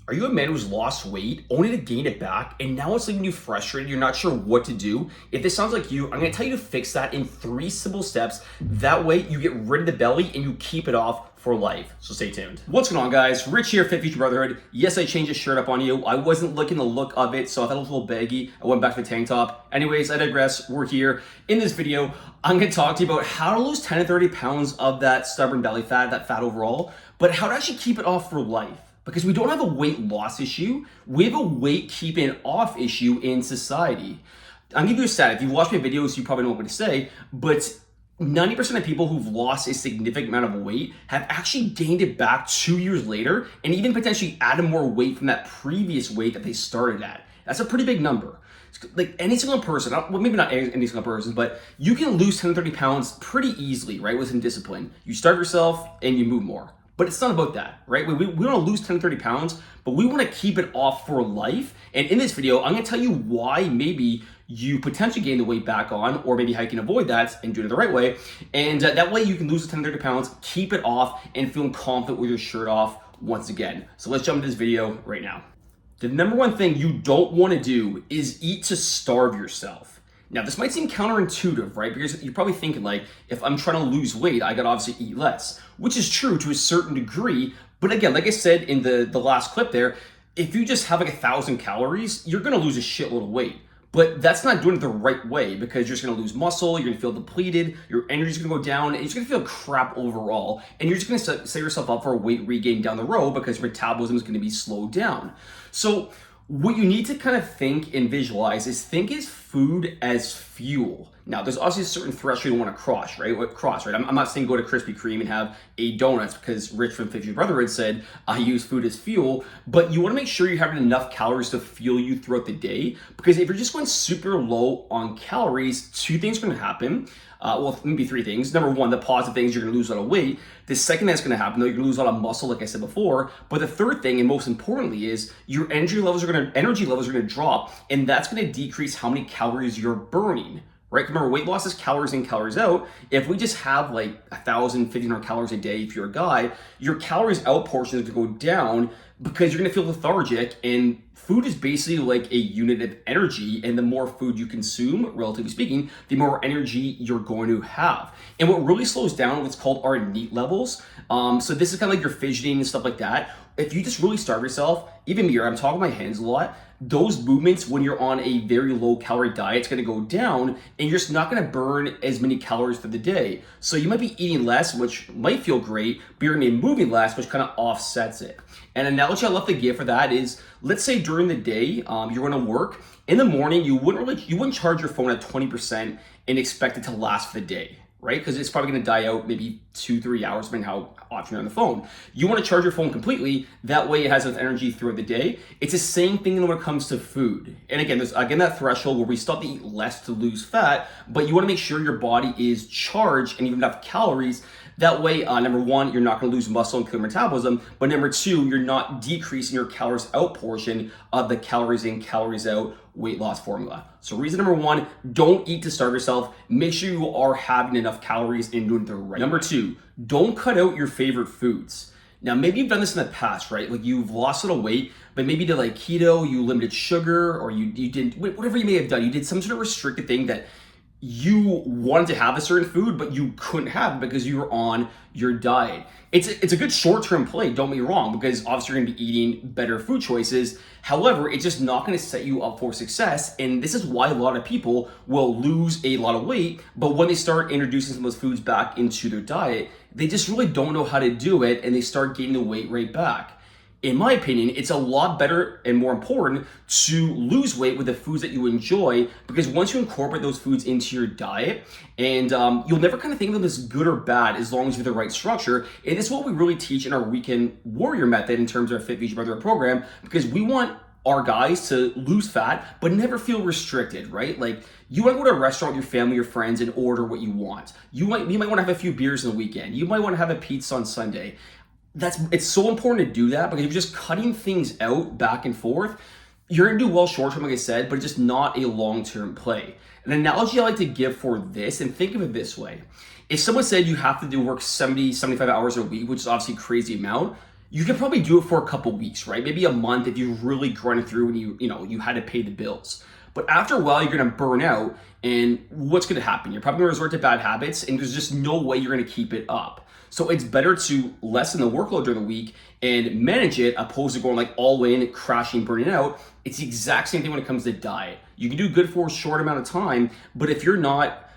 Are you a man who's lost weight only to gain it back and now it's leaving you frustrated? You're not sure what to do? If this sounds like you, I'm gonna tell you to fix that in 3 simple steps. That way you get rid of the belly and you keep it off for life. So stay tuned. What's going on, guys? Rich here, Fit Future Brotherhood. Yes, I changed the shirt up on you. I wasn't liking the look of it, so I thought it was a little baggy. I went back to the tank top. Anyways, I digress. We're here. In this video, I'm gonna talk to you about how to lose 10 to 30 pounds of that stubborn belly fat, that fat overall, but how to actually keep it off for life. Because we don't have a weight loss issue, we have a weight keeping off issue in society. I'll give you a stat. If you've watched my videos, you probably know what I'm going to say, but 90% of people who've lost a significant amount of weight have actually gained it back 2 years later and even potentially added more weight from that previous weight that they started at. That's a pretty big number. Like any single person, well, maybe not any single person, but you can lose 10 to 30 pounds pretty easily, right, with some discipline. You starve yourself and you move more. But it's not about that, right? We want to lose 10 to 30 pounds, but we want to keep it off for life. And in this video, I'm going to tell you why maybe you potentially gain the weight back on, or maybe how you can avoid that and do it the right way. And that way you can lose the 10 to 30 pounds, keep it off, and feel confident with your shirt off once again. So let's jump into this video right now. The number one thing you don't want to do is eat to starve yourself. Now, this might seem counterintuitive, right? Because you're probably thinking, like, if I'm trying to lose weight, I gotta obviously eat less, which is true to a certain degree. But again, like I said in the last clip there, if you just have like 1,000 calories, you're gonna lose a shitload of weight. But that's not doing it the right way, because you're just gonna lose muscle, you're gonna feel depleted, your energy's gonna go down, and you're just gonna feel crap overall. And you're just gonna set yourself up for a weight regain down the road because your metabolism is gonna be slowed down. So what you need to kind of think and visualize is think as food as fuel. Now, there's obviously a certain threshold you want to cross, right? I'm not saying go to Krispy Kreme and have 8 donuts because Rich from Fit Future Brotherhood said, I use food as fuel, but you want to make sure you're having enough calories to fuel you throughout the day, because if you're just going super low on calories, 2 things are going to happen. Well, maybe 3 things. Number one, the positive thing is you're going to lose a lot of weight. The second that's going to happen, though, you're going to lose a lot of muscle, like I said before. But the third thing, and most importantly, is your energy levels are going to drop, and that's going to decrease how many calories you're burning. Right? Remember, weight loss is calories in, calories out. If we just have like 1,000, 1,500 calories a day, if you're a guy, your calories out portion is going to go down because you're going to feel lethargic. And food is basically like a unit of energy. And the more food you consume, relatively speaking, the more energy you're going to have. And what really slows down what's called our NEAT levels. So this is kind of like your fidgeting and stuff like that. If you just really starve yourself, even me, I'm talking with my hands a lot, those movements when you're on a very low calorie diet, it's gonna go down and you're just not gonna burn as many calories for the day. So you might be eating less, which might feel great, but you're gonna be moving less, which kind of offsets it. An analogy I love to give for that is, let's say during the day, you're gonna work. In the morning, you wouldn't charge your phone at 20% and expect it to last for the day, right? Because it's probably gonna die out maybe 2-3 hours, depending how often you're on the phone. You wanna charge your phone completely, that way it has enough energy throughout the day. It's the same thing when it comes to food. And again, there's that threshold where we still have to eat less to lose fat, but you wanna make sure your body is charged and even enough calories. That way, number one, you're not gonna lose muscle and kill your metabolism, but number two, you're not decreasing your calories out portion of the calories in, calories out weight loss formula. So reason number one, don't eat to starve yourself. Make sure you are having enough calories and doing it the right way. Number two, don't cut out your favorite foods. Now, maybe you've done this in the past, right? Like you've lost a little weight, but maybe you did like keto, you limited sugar, or you did whatever you may have done. You did some sort of restricted thing that you wanted to have a certain food, but you couldn't have it because you were on your diet. It's a good short-term play, don't get me wrong, because obviously you're gonna be eating better food choices. However, it's just not gonna set you up for success. And this is why a lot of people will lose a lot of weight, but when they start introducing some of those foods back into their diet, they just really don't know how to do it and they start gaining the weight right back. In my opinion, it's a lot better and more important to lose weight with the foods that you enjoy, because once you incorporate those foods into your diet, and you'll never kind of think of them as good or bad as long as you have the right structure. And this is what we really teach in our Weekend Warrior method in terms of our Fit Future Brotherhood program, because we want our guys to lose fat, but never feel restricted, right? Like you want to go to a restaurant with your family or friends and order what you want. You might want to have a few beers on the weekend. You might want to have a pizza on Sunday. It's so important to do that, because if you're just cutting things out back and forth, you're gonna do well short term, like I said, but it's just not a long-term play. An analogy I like to give for this, and think of it this way. If someone said you have to work 70, 75 hours a week, which is obviously a crazy amount, You could probably do it for a couple weeks, right? Maybe a month if you really grind it through and you had to pay the bills. But after a while, you're gonna burn out, and what's gonna happen? You're probably gonna resort to bad habits, and there's just no way you're gonna keep it up. So it's better to lessen the workload during the week and manage it, opposed to going like all in, crashing, burning out. It's the exact same thing when it comes to diet. You can do good for a short amount of time, but if you're not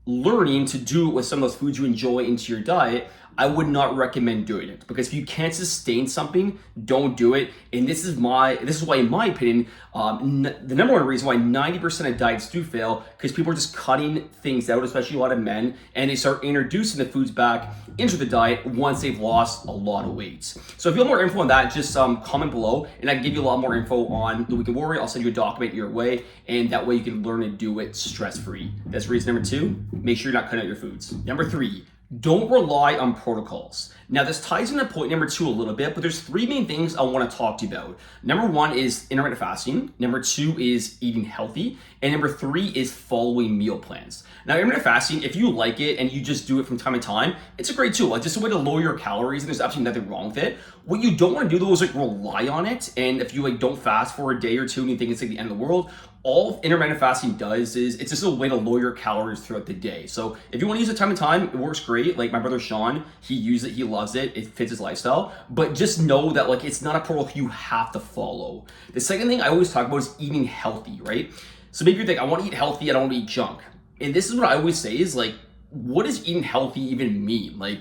learning to do it with some of those foods you enjoy into your diet, I would not recommend doing it, because if you can't sustain something, don't do it. And this is why, in my opinion, the number one reason why 90% of diets do fail, because people are just cutting things out, especially a lot of men, and they start introducing the foods back into the diet once they've lost a lot of weight. So if you want more info on that, just comment below, and I can give you a lot more info on the Weekend Warrior. I'll send you a document your way, and that way you can learn to do it stress-free. That's reason number 2. Make sure you're not cutting out your foods. Number 3. Don't rely on protocols. Now, this ties into point number 2 a little bit, but there's 3 main things I want to talk to you about. Number 1 is intermittent fasting. Number 2 is eating healthy. And number 3 is following meal plans. Now, intermittent fasting, if you like it and you just do it from time to time, it's a great tool. Like, just a way to lower your calories, and there's absolutely nothing wrong with it. What you don't want to do, though, is like rely on it. And if you don't fast for a day or two and you think it's like the end of the world, all intermittent fasting does is it's just a way to lower your calories throughout the day. So if you want to use it time to time, it works great. Like my brother Sean, he uses it, he loves it, it fits his lifestyle. But just know that like it's not a protocol you have to follow. The second thing I always talk about is eating healthy, right? So maybe you think, I want to eat healthy, I don't want to eat junk. And this is what I always say is like, what does eating healthy even mean? Like,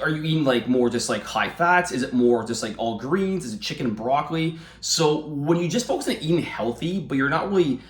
are you eating like more just like high fats? Is it more just like all greens? Is it chicken and broccoli? So when you just focus on eating healthy, but you're not really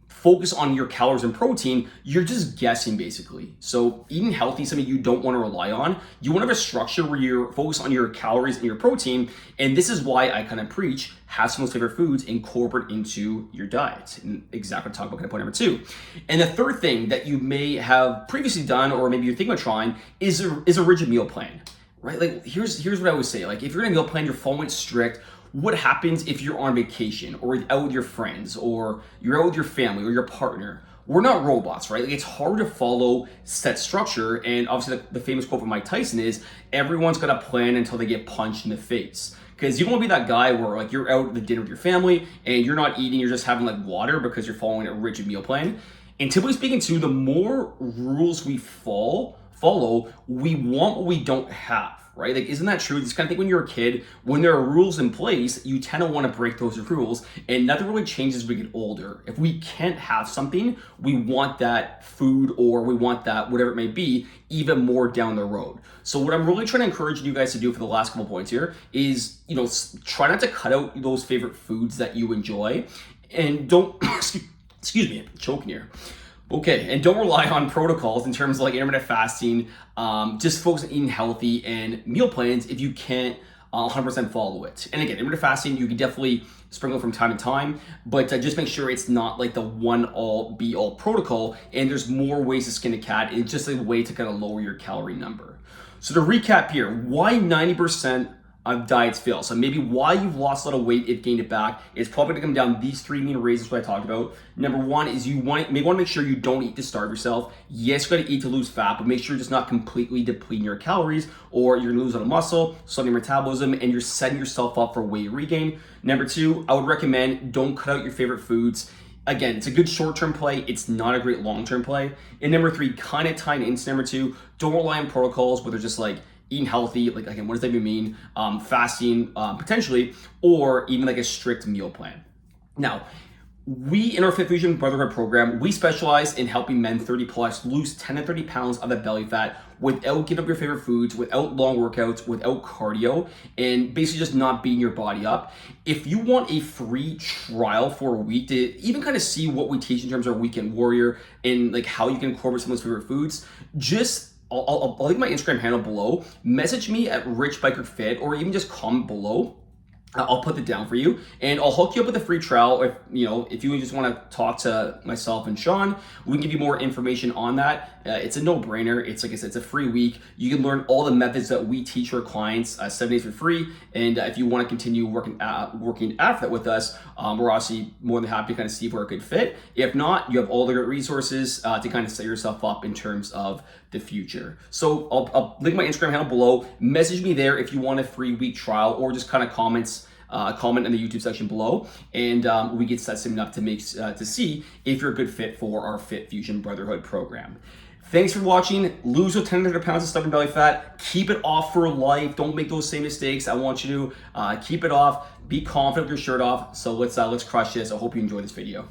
focused on your calories and protein, you're just guessing basically. So eating healthy is something you don't want to rely on. You want to have a structure where you're focused on your calories and your protein. And this is why I kind of preach, have some of those favorite foods incorporate into your diet. And exactly what I talk about kind of point number 2. And the third thing that you may have previously done, or maybe you're thinking about trying, is a rigid meal plan, right? Like here's what I always say. Like if you're in a meal plan, you're following it strict. What happens if you're on vacation or out with your friends or you're out with your family or your partner? We're not robots, right? Like it's hard to follow set structure. And obviously the famous quote from Mike Tyson is, everyone's got a plan until they get punched in the face. Because you don't want to be that guy where like you're out at the dinner with your family and you're not eating, you're just having like water because you're following a rigid meal plan. And typically speaking too, the more rules we follow, we want what we don't have. Right? Like, isn't that true? Just kind of think when you're a kid, when there are rules in place, you tend to want to break those rules, and nothing really changes as we get older. If we can't have something, we want that food or we want that, whatever it may be, even more down the road. So what I'm really trying to encourage you guys to do for the last couple points here is, try not to cut out those favorite foods that you enjoy, and don't, excuse me, I'm choking here. Okay, and don't rely on protocols in terms of like intermittent fasting. Just focus on eating healthy and meal plans if you can't 100% follow it. And again, intermittent fasting, you can definitely sprinkle from time to time, but just make sure it's not like the one all be all protocol, and there's more ways to skin a cat. It's just a way to kind of lower your calorie number. So to recap here, why 90% of diets fail? So maybe why you've lost a lot of weight, if gained it back, is probably gonna come down these 3 main reasons what I talked about. Number 1 is you may want to make sure you don't eat to starve yourself. Yes, you gotta eat to lose fat, but make sure you're just not completely depleting your calories, or you're gonna lose a lot of muscle, slowing your metabolism, and you're setting yourself up for weight regain. Number 2, I would recommend don't cut out your favorite foods. Again, it's a good short-term play. It's not a great long-term play. And number 3, kind of tying into number 2, don't rely on protocols, whether just like eating healthy, like again, what does that even mean? Fasting, potentially, or even like a strict meal plan. Now, we in our Fit Fusion Brotherhood program, we specialize in helping men 30 plus lose 10 to 30 pounds of that belly fat without giving up your favorite foods, without long workouts, without cardio, and basically just not beating your body up. If you want a free trial for a week to even kind of see what we teach in terms of our Weekend Warrior and like how you can incorporate some of those favorite foods, just I'll leave my Instagram handle below. Message me at Rich Biker Fit, or even just comment below. I'll put it down for you, and I'll hook you up with a free trial. If you just want to talk to myself and Sean, we can give you more information on that. It's a no-brainer. It's like I said, it's a free week. You can learn all the methods that we teach our clients 7 days for free. And if you want to continue working after that with us, we're obviously more than happy to kind of see if we're a good fit. If not, you have all the great resources to kind of set yourself up in terms of the future. So I'll link my Instagram handle below. Message me there if you want a free week trial, or just kind of comment in the YouTube section below, and we get set something up to see if you're a good fit for our Fit Fusion Brotherhood program. Thanks for watching. Lose those 10 pounds of stubborn belly fat. Keep it off for life. Don't make those same mistakes. I want you to keep it off. Be confident with your shirt off. So let's crush this. I hope you enjoy this video.